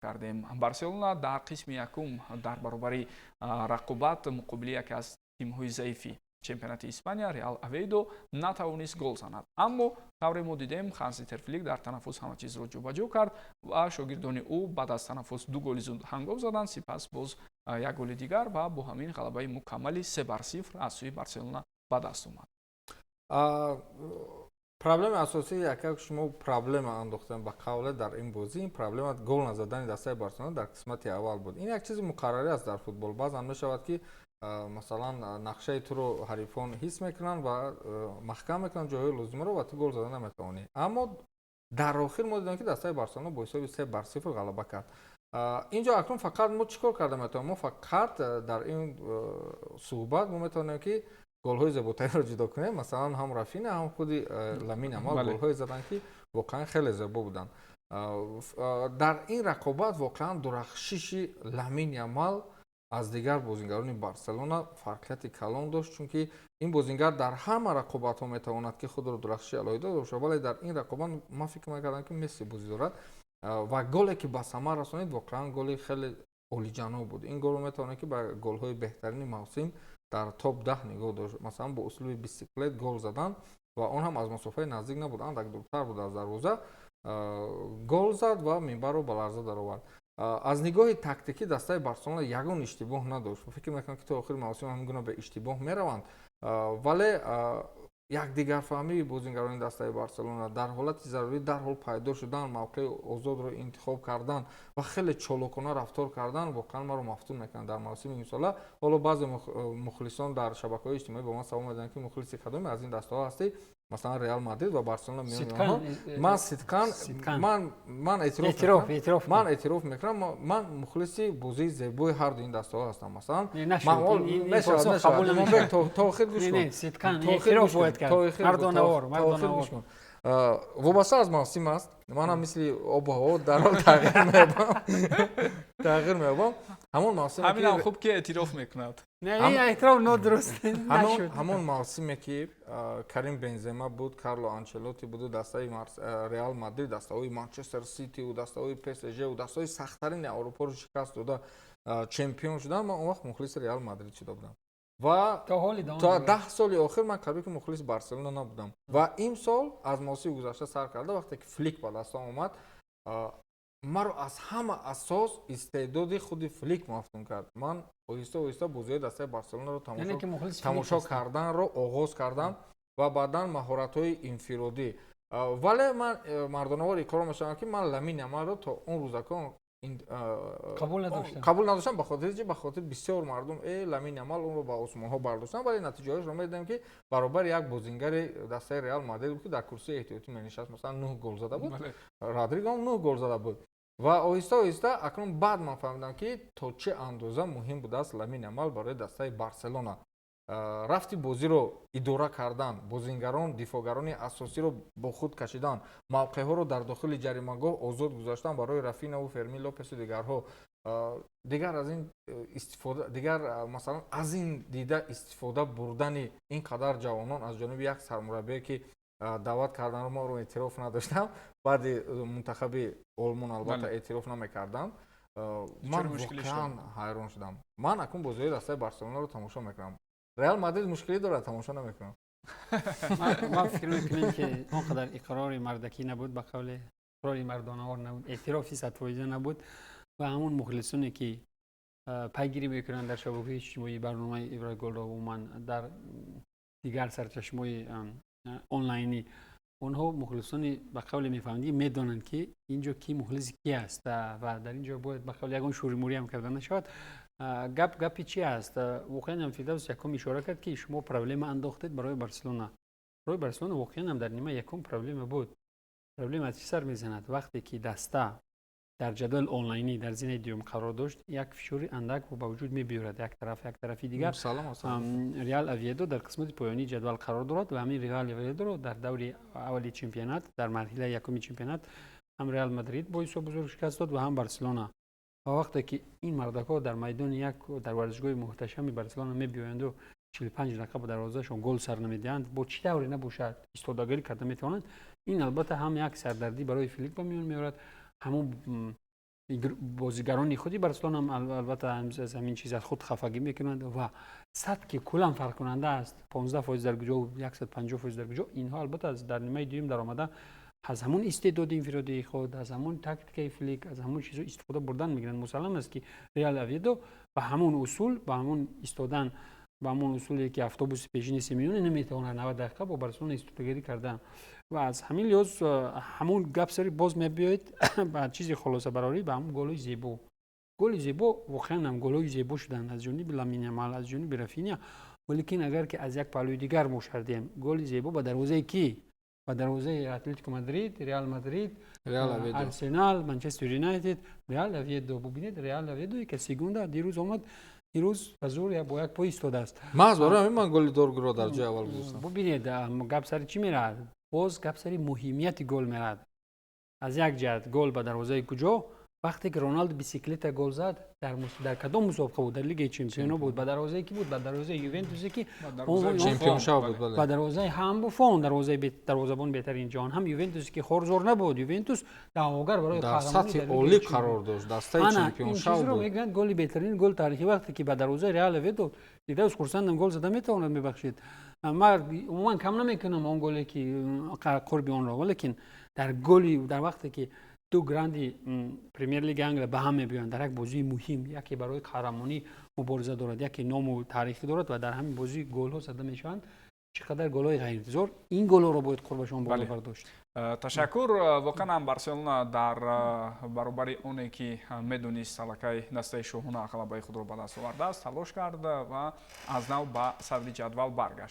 кардем. Барселона дар қисми якум дар баробари рақобат муқобили яке аз тимҳои заифи чемпионати Испания Реал Авейдо натавонист гол занад. Аммо тавре мо дидем Ханси Флик дар танаффус ҳама чизро ҷубаҷӯ кард ва шогирдони ӯ баъд аз танаффус 2 голи зуд ҳангом заданд, сипас боз як голи дигар ва бо ҳамин ғалабаи мукаммали 3-0 аз сӯи Барселона ба даст омад. Проблема асосии яке шумо проблема андохтан ба қавле дар ин бозӣ, ин проблема гол назадани дастаи Барселона дар қисмати аввал буд. Ин як чизи муқаррарӣ аст дар футбол. Баъзан мешавад ки масалан нақшаи туро ҳарифон ҳис мекунанд ва маҳкам мекунанд ҷойҳои лозимаро ва ту гол зада наметавонӣ. Аммо дар охир мо дидем ки дастаи Барселона бо ҳисоби 3-0 ғалаба кард. Инҷо акнун фақат мо чӣ кор карда метавонем? Мо фақат дар ин суҳбат мо метавонем ки голҳои зеботаиро ҷудо кунем. Масалан ҳам Рафина, ҳам худи Ламин Ямал голҳое заданд ки воқеан хеле зебо буданд. Дар ин рақобат воқеан дурахшиши Ламин Ямал аз дигар бозингарони Барселона фарқияти калон дошт, чунки ин бозингар дар ҳама рақобатҳо метавонад ки худро дурахшиши алоҳида дошта, вале дар ин рақобат ман фикр мекардам ки Месси бозӣ дорад ва голе ки ба самар расонид воқеан голи хеле олиҷаноб буд. Ин голро метавонем ки ба голҳои беҳтарини мавсим дар топ 10 нигоҳ дошт. Масалан бо услуби бисиклет гол задан ва он ҳам аз масофаи наздик набуд, андак дуртар буд аз дарвоза, гол зад ва минбарро ба ларза даровард. Аз нигоҳи тактикӣ дастаи Барселона ягон иштибоҳ надошт. Фикр мекунам ки то охири мавсим ҳамин гуна бе иштибоҳ мераванд, вале якдигарфаҳмии бозингарони дастаи Барселона дар ҳолати зарурӣ дарҳол пайдо шудан, мавқеи озодро интихоб кардан ва хеле чолокона рафтор кардан воқеан маро мафтун мекунад дар мавсими имсола. Ҳоло баъзе мухлисон дар шабакаҳои иҷтимоӣ ба ман савол медиҳанд ки мухлиси кадоме аз ин дастаҳо ҳастӣ? Масалан Реал Мадрид ва Барселона миёни онҳо. Ман Ситкан ман эътироф мекунам, ман мухлиси бозии зебои ҳарду ин дастаҳо ҳастам. Масалан то охир гӯш кун. Ситкан эътироф бояд кард. Мардонавор. Вобаста аз мавсим аст. Манам мисли обу ҳаво дарҳол тағйир меёбам. Ҳамон мавсиме ки ҳаминам хуб ки эътироф мекунад. Не, эътироф нодуруст нашуд. Ҳамон мавсиме ки Карим Бензема буд, Карло Анчелоти буду, дастаи Реал Мадрид, дастаҳои Манчестер Сити ва дастаҳои ПСЖ ва дастаҳои сахттарини Аврупоро шикаст дода чемпион шуданд, ман он вақт мухлиси Реал Мадрид шуда будам. Ва то 10 соли охир ман каби ки мухлиси Барселона набудам. Ва имсол аз мавсими гузашта сар карда, вақте ки Флик ба дастам омад, маро аз ҳама асос истеъдоди худи Флик мафтун кард. Ман оҳиста бозиҳои дастаи Барселонаро тамошо карданро оғоз кардам ва баъдан маҳоратҳои инфиродӣ. Вале ман мардонавор икрор мешавам ки ман Ламин Ямалро то он рӯзакон қабул надоштам, ба хотир бисёр мардум Ламин Ямал онро ба осмонҳо бардоштанд, вале натиҷаҳояшро медидем ки баробари як бозингари дастаи Реал Мадрид буд ки дар курсии эҳтиётӣ менишаст, масалан 9 гол зада буд, Родриго 9 гол зада буд. Ва оҳиста акнун баъд ман фаҳмидам ки то чӣ андоза муҳим будааст Ламин Ямал барои дастаи Барселона. Рафти бозиро идора кардан, бозингарон, дифоъгарони асосиро бо худ кашидан, мавқеъҳоро дар дохили ҷаримагоҳ озод гузаштан барои Рафинову, Фермин Лопесу дигарҳо. Дигар аз ин истифода, дигар масалан аз ин дида истифода бурдани ин қадар ҷавонон аз ҷониби як сармураббие ки даъват карданро моро эътироф надоштам, баъди мунтахаби Олмон албатта эътироф намекардам. Ман воқеан ҳайрон шудам. Ман акнун бозиҳои дастаи Барселонаро тамошо мекунам. Реал Мадрид мушкилӣ дорад, тамошо намекунам. Ма фикр мекунем ки он қадар иқрори мардакӣ набуд, ба қавли иқрори мардонавор набуд, эътирофи 100% набуд ва ҳамон мухлисоне ки пайгирӣ мекунанд дар шабакаҳои иҷтимоӣ барномаи Иброи Голро умуман дар дигар сарчашмаҳои онлайнӣ, онҳо мухлисони ба қавле мефаҳмандӣ медонанд ки инҷо ки мухлиси ки аст ва дар инҷо бояд ба қавли ягон шӯримӯрӣ ҳам карда нашавад. Гапи чи аст? Воқеан ҳам Фирдавс якум ишора кард ки шумо проблема андохтед барои Барселона. Барои Барселона воқеан ҳам дар нима якум проблема буд. Проблема аз чӣ сар мезанад? Вақте ки даста дар ҷадвал онлайнӣ дар зинаи дуюм қарор дошт, як фишори андак ба вуҷуд мебиёрад. Як тарафи дигар Реал Авиедо дар қисмати поёнии ҷадвал қарор дорад ва ҳамин Реал Авиедоро дар даври аввали чемпионат, дар марҳилаи якуми чемпионат ҳам Реал Мадрид бо ҳисоб бузург шикаст дод ва ҳам Барселона. ва вақте ки ин мардакҳо дар майдони як дар варзишгоҳи муҳташами Барселона мебиёянду 45 дақиқа ба дарвозаашон гол сар намедиҳанд, бо чӣ тавре набошад истодагарӣ карда метавонанд, ин албатта ҳам як сардардӣ барои Филип ба миён меорад, ҳамон بازیگران خودی برسلونا هم البته از همین چیز از خود خفگی میکنند و سطح کلا فرق کننده است. 15% در گوجه و 150% در گوجه. اینها البته از در نیمه دوم در آمده از همون استعداد انفرادی خود، از همون تاکتیک فلیک، از همون چیزا استفاده بردن میگیرن. مسلم است که ریال اویدو به همون اصول، به همون استادن، به همون اصولی که اتوبوس پیشین سیمیونه نمیتونه 90 دقیقه با برسلونا استفاده کردن و از همین لحاظ همون گپ سری باز میبیاید بعد چیزی خلاصه براری به همون گل زیبا. گل زیبا واقعا هم گل زیبا شدن از جانب لامین یامال، از جانب رافینیا. ولیکن اگر که از یک پلوی دیگر مشاهدیم گل زیبا به دروازه کی؟ به دروازه اتلتیکو مادرید، ریال مادرید، آرسنال، منچستر یونایتد، ریال اویدو. ببینید ریال اویدو که سگوندا دیروز اومد، دیروز حضور با یک پای ایستاده است. محض برای همین من گل دورگرو در جای اول گذاشتم. ببینید گپ سر چی میراد؟ باز گپ سر مهمیت گل میراد. از یک جهت گل به دروازه کجا؟ وقتی که رونالدو بیسیکلت گل زد در کدام مسابقه بود؟ در لیگ چمپیونها بود. به دروازه کی بود؟ به دروازه یوونتوسی که چمپیونشا بود. به دروازه هم بوفون، دروازه‌بان بهترین جهان هم یوونتوس که خورزور نبود. یوونتوس دعواگر برای در سطح عالی قرار داشت. دسته چمپیونشا بود. میگن گل بهترین گل تاریخی وقتی که به دروازه ریال اویدو دیگه از خورسندم گل زده میتونه میبخشید. من کم نمیکنم اون گلی که قرب اون را، ولیکن در گلی در وقتی که دو گراندی پریمیر لیگ انگلیس به هم میبیان در یک بازی مهم، یکی برای قهرمانی مبارزه دارد، یکی نام و تاریخی دارد و در همین بازی گل ها زده میشوند. چقدر گل های غیر انتظار این گل ها رو باید قربشون بالا برداشت. تشکر. واقعا هم барселона در برابر اونی که میدونست الکی دسته شوهونه غلبه خود رو به دست آورده است تلاش کرد و از نو به صدر جدول برگشت.